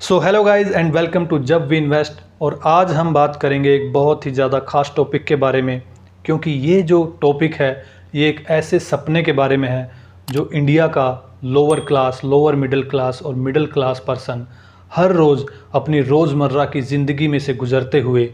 So hello guys and welcome to जब we invest. और आज हम बात करेंगे एक बहुत ही ज़्यादा खास टॉपिक के बारे में, क्योंकि ये जो टॉपिक है ये एक ऐसे सपने के बारे में है जो इंडिया का lower class, lower middle class और मिडिल क्लास पर्सन हर रोज़ अपनी रोज़मर्रा की ज़िंदगी में से गुज़रते हुए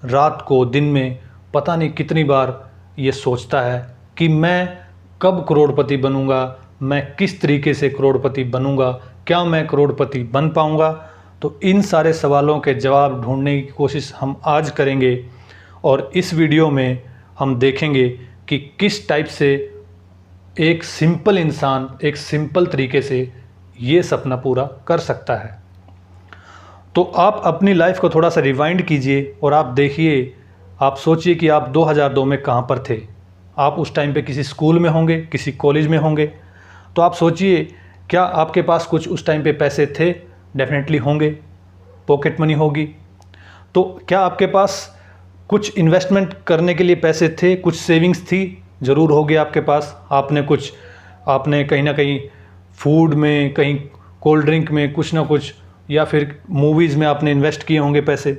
रात को दिन में पता नहीं कितनी बार ये सोचता है कि मैं कब करोड़पति बनूंगा, मैं किस तरीके से करोड़पति बनूंगा, क्या मैं करोड़पति बन पाऊंगा। तो इन सारे सवालों के जवाब ढूंढने की कोशिश हम आज करेंगे और इस वीडियो में हम देखेंगे कि किस टाइप से एक सिंपल इंसान एक सिंपल तरीके से ये सपना पूरा कर सकता है। तो आप अपनी लाइफ को थोड़ा सा रिवाइंड कीजिए और आप देखिए, आप सोचिए कि आप 2002 में कहाँ पर थे। आप उस टाइम पे किसी स्कूल में होंगे, किसी कॉलेज में होंगे। तो आप सोचिए, क्या आपके पास कुछ उस टाइम पे पैसे थे? डेफिनेटली होंगे, पॉकेट मनी होगी। तो क्या आपके पास कुछ इन्वेस्टमेंट करने के लिए पैसे थे, कुछ सेविंग्स थी? ज़रूर होगी आपके पास। आपने कहीं ना कहीं फूड में, कहीं कोल्ड ड्रिंक में कुछ ना कुछ, या फिर मूवीज़ में आपने इन्वेस्ट किए होंगे पैसे।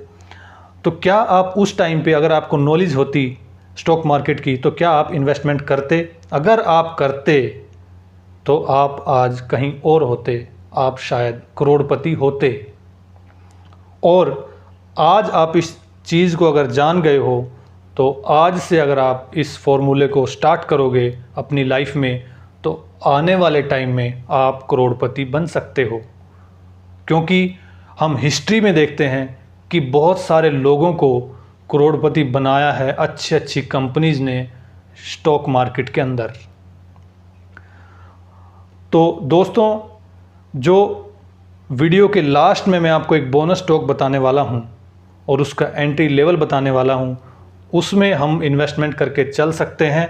तो क्या आप उस टाइम पे, अगर आपको नॉलेज होती स्टॉक मार्केट की, तो क्या आप इन्वेस्टमेंट करते? अगर आप करते तो आप आज कहीं और होते, आप शायद करोड़पति होते। और आज आप इस चीज़ को अगर जान गए हो तो आज से अगर आप इस फॉर्मूले को स्टार्ट करोगे अपनी लाइफ में, तो आने वाले टाइम में आप करोड़पति बन सकते हो। क्योंकि हम हिस्ट्री में देखते हैं कि बहुत सारे लोगों को करोड़पति बनाया है अच्छी अच्छी कंपनीज़ ने स्टॉक मार्केट के अंदर। तो दोस्तों, जो वीडियो के लास्ट में मैं आपको एक बोनस स्टॉक बताने वाला हूं और उसका एंट्री लेवल बताने वाला हूं, उसमें हम इन्वेस्टमेंट करके चल सकते हैं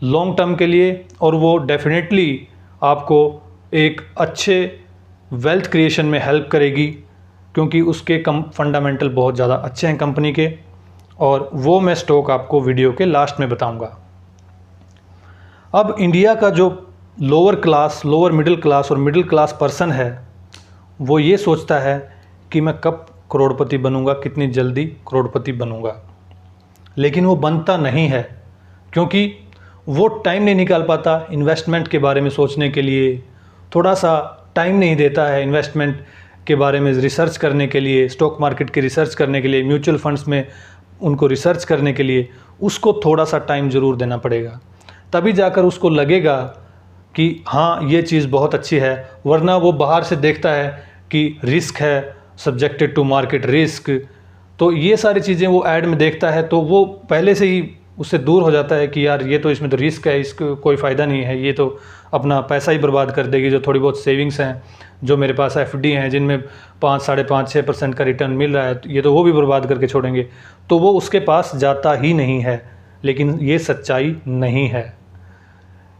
लॉन्ग टर्म के लिए, और वो डेफिनेटली आपको एक अच्छे वेल्थ क्रिएशन में हेल्प करेगी, क्योंकि उसके फंडामेंटल बहुत ज़्यादा अच्छे हैं कंपनी के। और वो मैं स्टॉक आपको वीडियो के लास्ट में बताऊंगा। अब इंडिया का जो lower class, lower middle class और मिडिल क्लास पर्सन है, वो ये सोचता है कि मैं कब करोड़पति बनूंगा, कितनी जल्दी करोड़पति बनूंगा। लेकिन वो बनता नहीं है, क्योंकि वो टाइम नहीं निकाल पाता इन्वेस्टमेंट के बारे में सोचने के लिए, थोड़ा सा टाइम नहीं देता है इन्वेस्टमेंट के बारे में रिसर्च करने के लिए, स्टॉक मार्केट की रिसर्च करने के लिए, म्यूचुअल फंड्स में उनको रिसर्च करने के लिए उसको थोड़ा सा टाइम ज़रूर देना पड़ेगा। तभी जाकर उसको लगेगा कि हाँ, ये चीज़ बहुत अच्छी है। वरना वो बाहर से देखता है कि रिस्क है, सब्जेक्टेड टू मार्केट रिस्क, तो ये सारी चीज़ें वो ऐड में देखता है, तो वो पहले से ही उससे दूर हो जाता है कि यार ये तो, इसमें तो रिस्क है, इसको कोई फ़ायदा नहीं है, ये तो अपना पैसा ही बर्बाद कर देगी। जो थोड़ी बहुत सेविंग्स हैं, जो मेरे पास एफडी हैं जिनमें 5, 5.5, 6% का रिटर्न मिल रहा है, ये तो वो भी बर्बाद करके छोड़ेंगे। तो वो उसके पास जाता ही नहीं है। लेकिन ये सच्चाई नहीं है।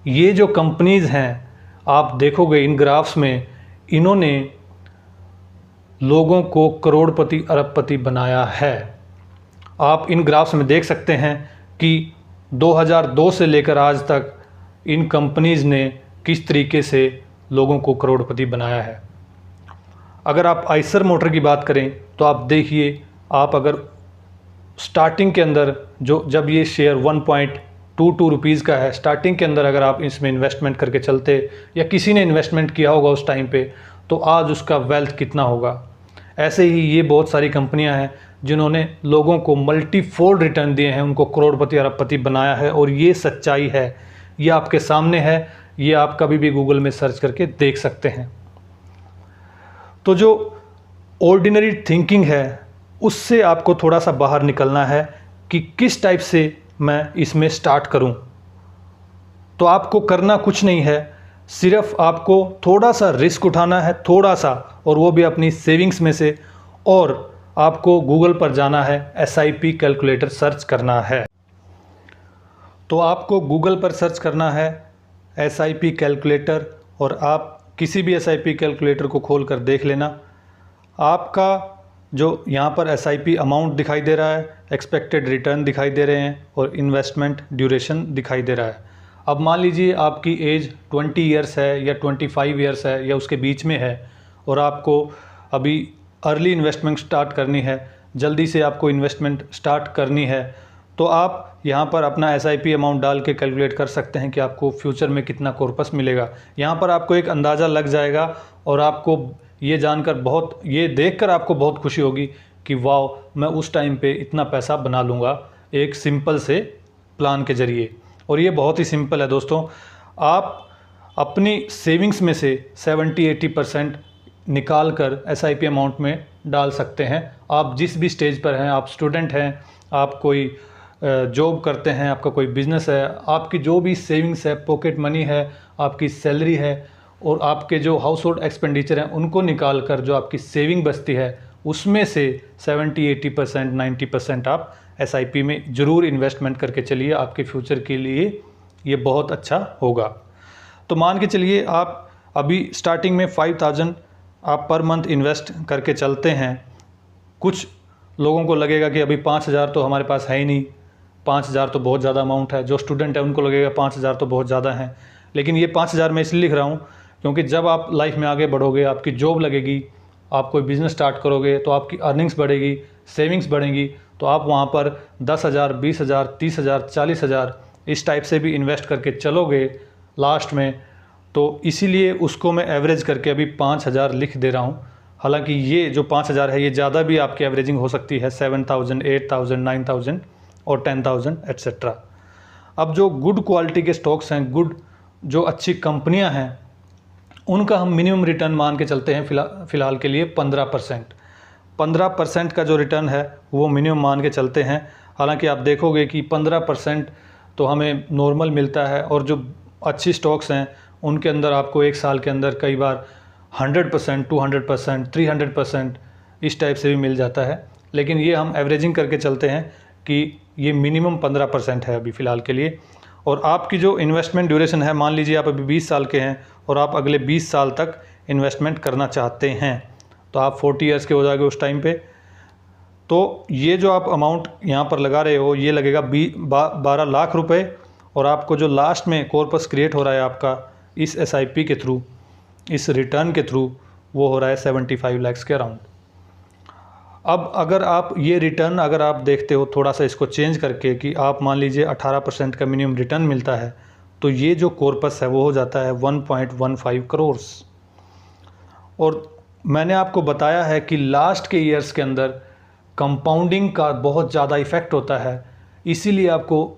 ये जो कंपनीज़ हैं, आप देखोगे इन ग्राफ्स में, इन्होंने लोगों को करोड़पति अरबपति बनाया है। आप इन ग्राफ्स में देख सकते हैं कि 2002 से लेकर आज तक इन कंपनीज़ ने किस तरीके से लोगों को करोड़पति बनाया है। अगर आप आइसर मोटर की बात करें तो आप देखिए, आप अगर स्टार्टिंग के अंदर जब ये शेयर 1.22 रुपीज़ का है, स्टार्टिंग के अंदर अगर आप इसमें इन्वेस्टमेंट करके चलते, या किसी ने इन्वेस्टमेंट किया होगा उस टाइम पे, तो आज उसका वेल्थ कितना होगा। ऐसे ही ये बहुत सारी कंपनियां हैं जिन्होंने लोगों को मल्टीफोल्ड रिटर्न दिए हैं, उनको करोड़पति अरबपति बनाया है। और ये सच्चाई है, ये आपके सामने है, ये आप कभी भी गूगल में सर्च करके देख सकते हैं। तो जो ऑर्डिनरी थिंकिंग है, उससे आपको थोड़ा सा बाहर निकलना है कि किस टाइप से मैं इसमें स्टार्ट करूं। तो आपको करना कुछ नहीं है, सिर्फ आपको थोड़ा सा रिस्क उठाना है, थोड़ा सा, और वो भी अपनी सेविंग्स में से। और आपको गूगल पर जाना है, SIP कैलकुलेटर सर्च करना है। तो आपको गूगल पर सर्च करना है SIP कैलकुलेटर, और आप किसी भी SIP कैलकुलेटर को खोल कर देख लेना। आपका जो यहाँ पर SIP अमाउंट दिखाई दे रहा है, एक्सपेक्टेड रिटर्न दिखाई दे रहे हैं, और इन्वेस्टमेंट ड्यूरेशन दिखाई दे रहा है। अब मान लीजिए आपकी एज 20 ईयर्स है, या 25 ईयर्स है, या उसके बीच में है, और आपको अभी अर्ली इन्वेस्टमेंट स्टार्ट करनी है, जल्दी से आपको इन्वेस्टमेंट स्टार्ट करनी है, तो आप यहाँ पर अपना SIP अमाउंट डाल के कैलकुलेट कर सकते हैं कि आपको फ्यूचर में कितना कॉर्पस मिलेगा। यहाँ पर आपको एक अंदाज़ा लग जाएगा और आपको ये जानकर ये देखकर आपको बहुत खुशी होगी कि वाह, मैं उस टाइम पे इतना पैसा बना लूँगा एक सिंपल से प्लान के ज़रिए। और ये बहुत ही सिंपल है दोस्तों। आप अपनी सेविंग्स में से 70-80% निकाल कर SIP अमाउंट में डाल सकते हैं। आप जिस भी स्टेज पर हैं, आप स्टूडेंट हैं, आप कोई जॉब करते हैं, आपका कोई बिज़नेस है, आपकी जो भी सेविंग्स है, पॉकेट मनी है, आपकी सैलरी है और आपके जो हाउस होल्ड एक्सपेंडिचर हैं, उनको निकाल कर जो आपकी सेविंग बचती है उसमें से 70-80%, 90% आप SIP में ज़रूर इन्वेस्टमेंट करके चलिए। आपके फ्यूचर के लिए ये बहुत अच्छा होगा। तो मान के चलिए आप अभी स्टार्टिंग में 5000 आप पर मंथ इन्वेस्ट करके चलते हैं। कुछ लोगों को लगेगा कि अभी 5000 तो हमारे पास है ही नहीं, 5000 तो बहुत ज़्यादा अमाउंट है। जो स्टूडेंट है उनको लगेगा 5000 तो बहुत ज़्यादा है। लेकिन ये 5000 मैं इसलिए लिख रहा हूँ क्योंकि जब आप लाइफ में आगे बढ़ोगे, आपकी जॉब लगेगी, आप कोई बिज़नेस स्टार्ट करोगे तो आपकी अर्निंग्स बढ़ेगी, सेविंग्स बढ़ेंगी, तो आप वहाँ पर 10,000, 20,000, 30,000, 40,000 इस टाइप से भी इन्वेस्ट करके चलोगे लास्ट में। तो इसीलिए उसको मैं एवरेज करके अभी 5000 लिख दे रहा हूँ। हालांकि ये जो 5000 है ये ज़्यादा भी आपकी एवरेजिंग हो सकती है, 7000, 8000, 9000 और 10,000 एट्सेट्रा। अब जो गुड क्वालिटी के स्टॉक्स हैं, जो अच्छी कंपनियां हैं, उनका हम मिनिमम रिटर्न मान के चलते हैं फ़िलहाल के लिए 15%। 15% का जो रिटर्न है वो मिनिमम मान के चलते हैं। हालांकि आप देखोगे कि 15% तो हमें नॉर्मल मिलता है और जो अच्छी स्टॉक्स हैं उनके अंदर आपको एक साल के अंदर कई बार 100%, 200%, 300% इस टाइप से भी मिल जाता है। लेकिन ये हम एवरेजिंग करके चलते हैं कि ये मिनिमम 15% है अभी फ़िलहाल के लिए। और आपकी जो इन्वेस्टमेंट ड्यूरेशन है, मान लीजिए आप अभी 20 साल के हैं और आप अगले 20 साल तक इन्वेस्टमेंट करना चाहते हैं, तो आप 40 ईयर्स के हो जाओगे उस टाइम पे। तो ये जो आप अमाउंट यहाँ पर लगा रहे हो ये लगेगा 12 लाख रुपए, और आपको जो लास्ट में कॉर्पस क्रिएट हो रहा है आपका इस SIP के थ्रू, इस रिटर्न के थ्रू, वो हो रहा है 75 लाख के अराउंड। अब अगर आप ये रिटर्न अगर आप देखते हो थोड़ा सा इसको चेंज करके कि आप मान लीजिए 18% का मिनिमम रिटर्न मिलता है, तो ये जो कॉर्पस है वो हो जाता है 1.15 करोड़। और मैंने आपको बताया है कि लास्ट के ईयर्स के अंदर कंपाउंडिंग का बहुत ज़्यादा इफ़ेक्ट होता है, इसीलिए आपको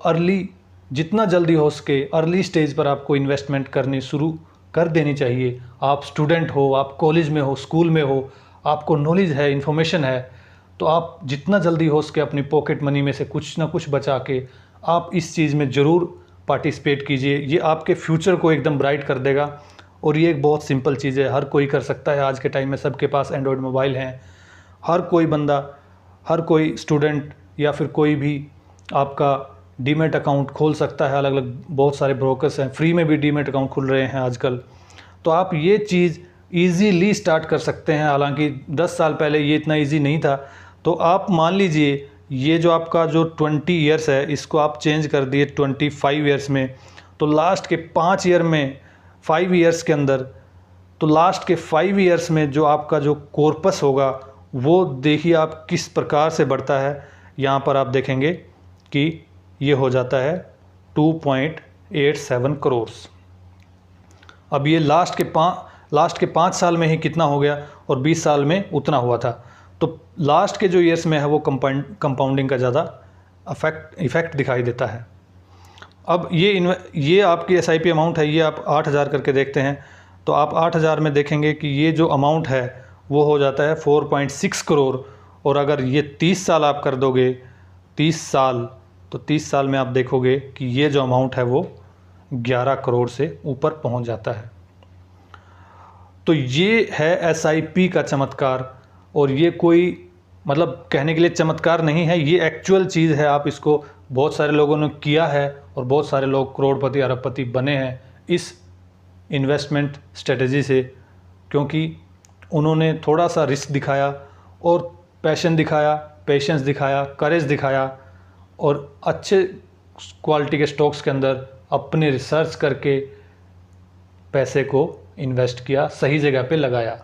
जितना जल्दी हो सके अर्ली स्टेज पर आपको इन्वेस्टमेंट करनी शुरू कर देनी चाहिए। आप स्टूडेंट हो, आप कॉलेज में हो, स्कूल में हो, आपको नॉलेज है, इन्फॉर्मेशन है, तो आप जितना जल्दी हो सके अपनी पॉकेट मनी में से कुछ ना कुछ बचा के आप इस चीज़ में ज़रूर पार्टिसिपेट कीजिए। ये आपके फ्यूचर को एकदम ब्राइट कर देगा। और ये एक बहुत सिंपल चीज़ है, हर कोई कर सकता है। आज के टाइम में सबके पास एंड्रॉयड मोबाइल हैं। हर कोई बंदा, हर कोई स्टूडेंट या फिर कोई भी आपका डीमेट अकाउंट खोल सकता है। अलग अलग बहुत सारे ब्रोकर्स हैं, फ्री में भी डीमेट अकाउंट खुल रहे हैं आजकल। तो आप ये चीज़ ईज़िली स्टार्ट कर सकते हैं। हालांकि 10 साल पहले ये इतना ईजी नहीं था। तो आप मान लीजिए ये जो आपका जो 20 ईयर्स है इसको आप चेंज कर दिए 25 ईयर्स में, तो लास्ट के 5 ईयर में 5 ईयर्स के अंदर, तो लास्ट के 5 ईयर्स में जो आपका जो कॉर्पस होगा वो देखिए आप किस प्रकार से बढ़ता है। यहाँ पर आप देखेंगे कि ये हो जाता है 2.87 करोड़। अब ये लास्ट के 5 साल में ही कितना हो गया और 20 साल में उतना हुआ था। तो लास्ट के जो ईयर्स में है वो कंपाउंडिंग का ज़्यादा इफ़ेक्ट दिखाई देता है। अब ये आपकी SIP अमाउंट है, ये आप 8000 करके देखते हैं, तो आप 8000 में देखेंगे कि ये जो अमाउंट है वो हो जाता है 4.6 करोड़। और अगर ये 30 साल आप कर दोगे, 30 साल, तो 30 साल में आप देखोगे कि ये जो अमाउंट है वो 11 करोड़ से ऊपर पहुंच जाता है। तो ये है SIP का चमत्कार। और ये कोई मतलब कहने के लिए चमत्कार नहीं है, ये एक्चुअल चीज़ है। आप इसको बहुत सारे लोगों ने किया है और बहुत सारे लोग करोड़पति अरबपति बने हैं इस इन्वेस्टमेंट स्ट्रेटजी से, क्योंकि उन्होंने थोड़ा सा रिस्क दिखाया और पैशन दिखाया, पेशेंस दिखाया, करेज दिखाया और अच्छे क्वालिटी के स्टॉक्स के अंदर अपने रिसर्च करके पैसे को इन्वेस्ट किया, सही जगह पे लगाया।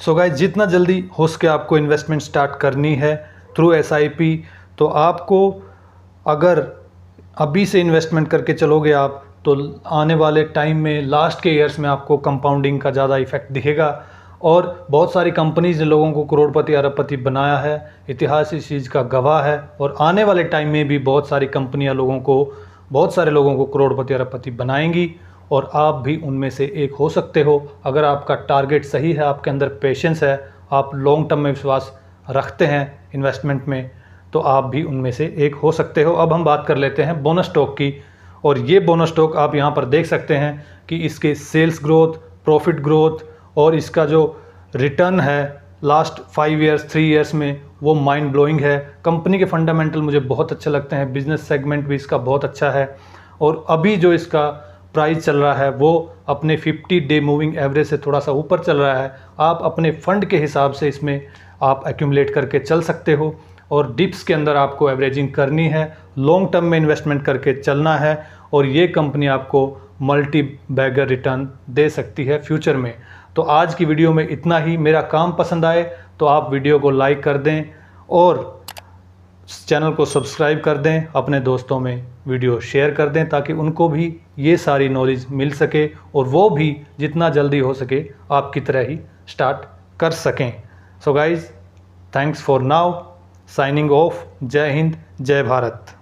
सो गाइस, जितना जल्दी हो सके आपको इन्वेस्टमेंट स्टार्ट करनी है थ्रू SIP। तो आपको अगर अभी से इन्वेस्टमेंट करके चलोगे आप, तो आने वाले टाइम में लास्ट के ईयर्स में आपको कंपाउंडिंग का ज़्यादा इफेक्ट दिखेगा। और बहुत सारी कंपनीज ने लोगों को करोड़पति अरबपति बनाया है, इतिहास इस चीज़ का गवाह है। और आने वाले टाइम में भी बहुत सारी कंपनियां बहुत सारे लोगों को करोड़पति अरबपति बनाएंगी, और आप भी उनमें से एक हो सकते हो। अगर आपका टारगेट सही है, आपके अंदर पेशेंस है, आप लॉन्ग टर्म में विश्वास रखते हैं इन्वेस्टमेंट में, तो आप भी उनमें से एक हो सकते हो। अब हम बात कर लेते हैं बोनस स्टॉक की। और ये बोनस स्टॉक आप यहाँ पर देख सकते हैं कि इसके सेल्स ग्रोथ, प्रॉफिट ग्रोथ और इसका जो रिटर्न है लास्ट 5 ईयर्स 3 ईयर्स में, वो माइंड ब्लोइंग है। कंपनी के फंडामेंटल मुझे बहुत अच्छे लगते हैं, बिजनेस सेगमेंट भी इसका बहुत अच्छा है। और अभी जो इसका प्राइस चल रहा है वो अपने 50 डे मूविंग एवरेज से थोड़ा सा ऊपर चल रहा है। आप अपने फंड के हिसाब से इसमें आप एक्यूमुलेट करके चल सकते हो, और डिप्स के अंदर आपको एवरेजिंग करनी है, लॉन्ग टर्म में इन्वेस्टमेंट करके चलना है, और ये कंपनी आपको मल्टी बैगर रिटर्न दे सकती है फ्यूचर में। तो आज की वीडियो में इतना ही। मेरा काम पसंद आए तो आप वीडियो को लाइक कर दें और चैनल को सब्सक्राइब कर दें, अपने दोस्तों में वीडियो शेयर कर दें ताकि उनको भी ये सारी नॉलेज मिल सके और वो भी जितना जल्दी हो सके आपकी तरह ही स्टार्ट कर सकें। So guys, thanks for now, signing off. जय हिंद, जय भारत।